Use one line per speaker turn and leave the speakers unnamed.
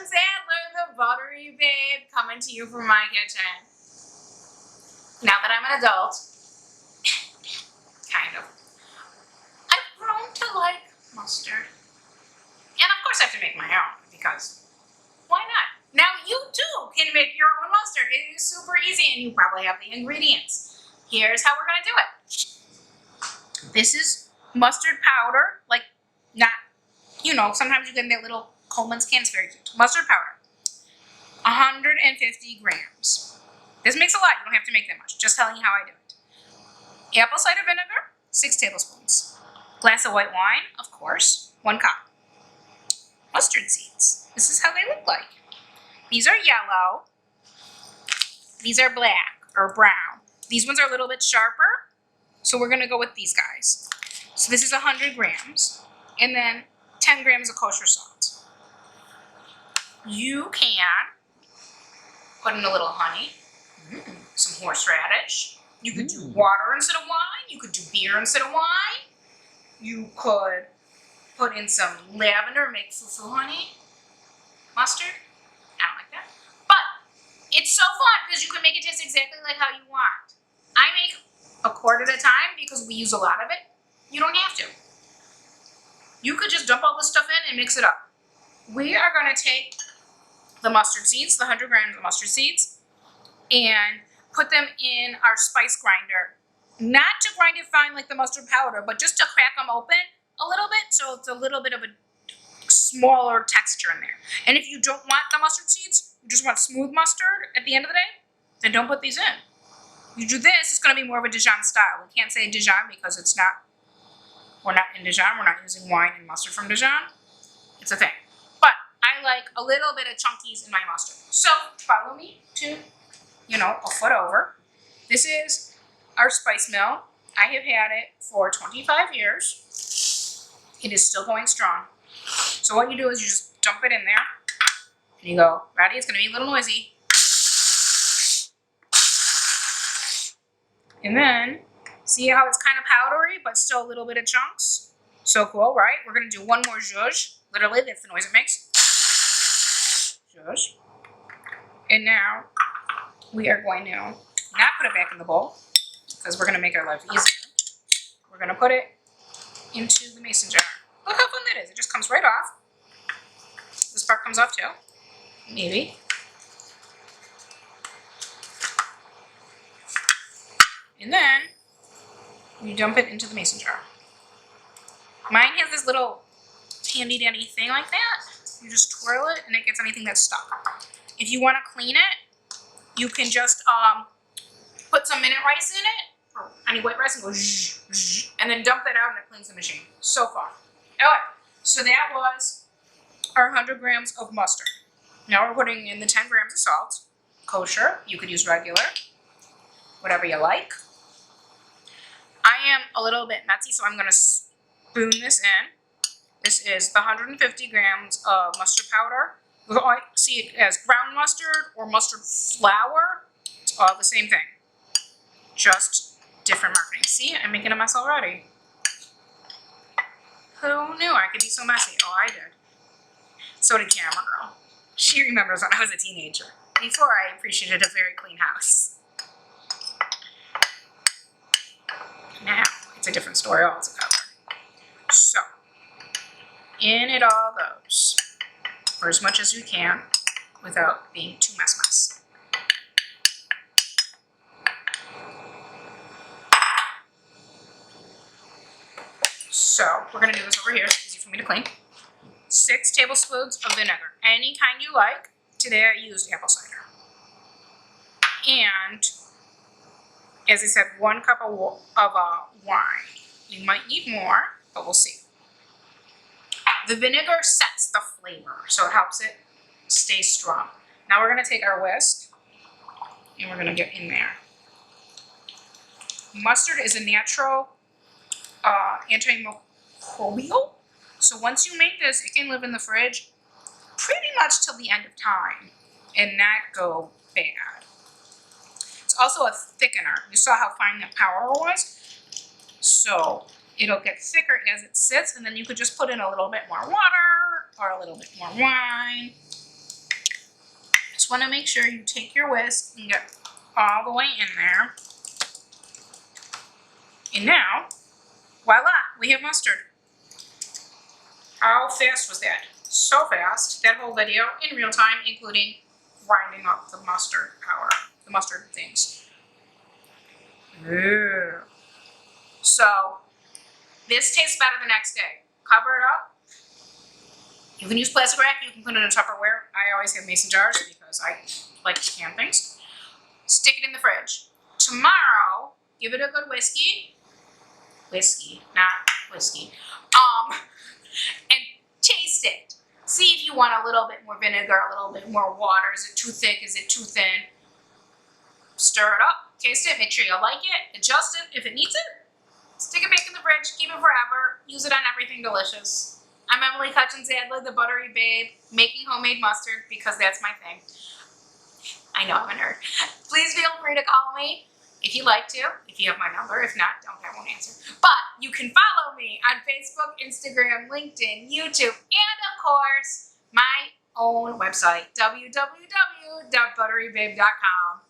Sadler, the buttery babe, coming to you from my kitchen. Now that I'm an adult, kind of, I've grown to like mustard. And of course I have to make my own, because why not? Now you too can make your own mustard. It is super easy and you probably have the ingredients. Here's how we're gonna do it. This is mustard powder, like not, you know, sometimes you get in that little Coleman's can, it's very cute. Mustard powder, 150 grams. This makes a lot, you don't have to make that much, just telling you how I do it. Apple cider vinegar, 6 tablespoons. Glass of white wine, of course, 1 cup. Mustard seeds, this is how they look like. These are yellow, these are black or brown. These ones are a little bit sharper, so we're gonna go with these guys. So this is 100 grams, and then 10 grams of kosher salt. You can put in a little honey, some horseradish. You could do water instead of wine. You could do beer instead of wine. You could put in some lavender, make fufu honey. Mustard, I don't like that. But it's so fun because you can make it taste exactly like how you want. I make a quart at a time because we use a lot of it. You don't have to. You could just dump all this stuff in and mix it up. We are going to take the mustard seeds, the 100 grams of mustard seeds, and put them in our spice grinder. Not to grind it fine like the mustard powder, but just to crack them open a little bit so it's a little bit of a smaller texture in there. And if you don't want the mustard seeds, you just want smooth mustard at the end of the day, then don't put these in. You do this, it's going to be more of a Dijon style. We can't say Dijon because it's not, we're not in Dijon. We're not using wine and mustard from Dijon. It's a thing. But I like a little bit of chunkies in my mustard. So follow me to, you know, a foot over. This is our spice mill. I have had it for 25 years. It is still going strong. So what you do is you just dump it in there. And you go, ready? It's going to be a little noisy. And then, see how it's kind of powdery, but still a little bit of chunks? So cool, right? We're going to do one more zhuzh. Literally, that's the noise it makes. Zhuzh. And now, we are going to not put it back in the bowl, because we're going to make our life easier. We're going to put it into the mason jar. Look how fun that is. It just comes right off. This part comes off too. Maybe. And then you dump it into the mason jar. Mine has this little handy dandy thing like that. You just twirl it and it gets anything that's stuck. If you want to clean it, you can just put some minute rice in it, or any white rice, and go zh, zh, and then dump that out and it cleans the machine. So far. Alright, so that was our 100 grams of mustard. Now we're putting in the 10 grams of salt. Kosher, you could use regular, whatever you like. I am a little bit messy, so I'm going to spoon this in. This is the 150 grams of mustard powder. I see it as ground mustard or mustard flour. It's all the same thing. Just different marketing. See, I'm making a mess already. Who knew I could be so messy? Oh, I did. So did Camera Girl. She remembers when I was a teenager, before I appreciated a very clean house. Now, it's a different story altogether. So, in it all goes, for as much as you can, without being too mess. So, we're going to do this over here. It's easy for me to clean. 6 tablespoons of vinegar, any kind you like. Today I used apple cider. And, as I said, 1 cup of wine. You might need more, but we'll see. The vinegar sets the flavor, so it helps it stay strong. Now we're going to take our whisk, and we're going to get in there. Mustard is a natural antimicrobial. So once you make this, it can live in the fridge pretty much till the end of time and not go bad. It's also a thickener. You saw how fine that powder was? So it'll get thicker as it sits, and then you could just put in a little bit more water or a little bit more wine. just want to make sure you take your whisk and get all the way in there. And now, voila, we have mustard. How fast was that? So fast. That whole video in real time, including grinding up the mustard powder, the mustard things. Yeah. So, this tastes better the next day. Cover it up. You can use plastic wrap, you can put it in a Tupperware. I always have mason jars because I like to can things. Stick it in the fridge. Tomorrow, give it a good whiskey, not whiskey, and taste it. See if you want a little bit more vinegar, a little bit more water. Is it too thick? Is it too thin? Stir it up, taste it, make sure you like it, adjust it if it needs it. Stick it back in the fridge, keep it forever, use it on everything delicious. I'm Emily Cutchin-Zadler, the Buttery Babe, making homemade mustard because that's my thing. I know I'm a nerd. Please feel free to call me if you like to, if you have my number. If not, don't, I won't answer. But you can follow me on Facebook, Instagram, LinkedIn, YouTube, and of course, my own website, www.butterybabe.com.